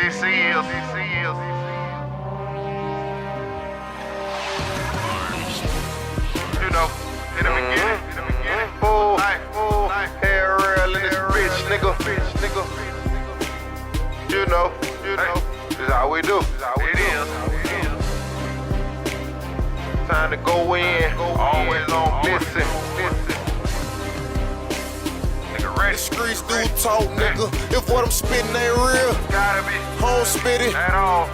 This is. You know, in the beginning. Ooh, hair Rell in this bitch, nigga. You know, this is how we do. It is. Time to go in, always on listen. Nigga ready. The streets do talk, nigga. If what I'm spitting ain't real, Gotta be. home spit it. At all.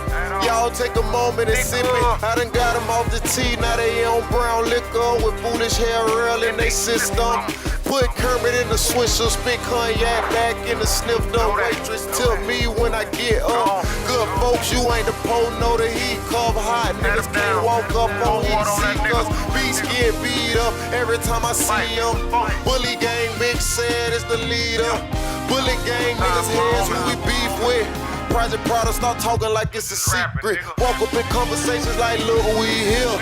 Y'all take a moment and sip it. I done got them off the tee, now they on brown liquor with foolish hair Rell in they system. Put Kermit in the swisher, spit cognac back in the sniff up. Waitress tell me when I get up. Good folks, you ain't the pole, know the heat cup hot. Niggas can't walk up on heat seat, cause beats get beat up every time I see them. Bully gang, big sad is the leader. Bully gang, niggas heads who we beef with. Project Prada start talking like it's a secret. Walk up in conversations like, look, we here.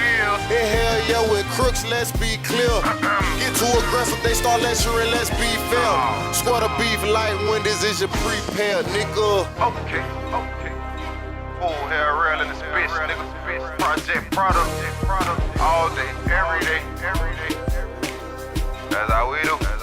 And hell yeah, with crooks, let's be clear. Get too aggressive, they start lecturing, let's be fair. Squad of beef like when this is your prepared, nigga. Okay. Full hair Rell in this bitch, nigga. Project product. All day, every day. That's how we do.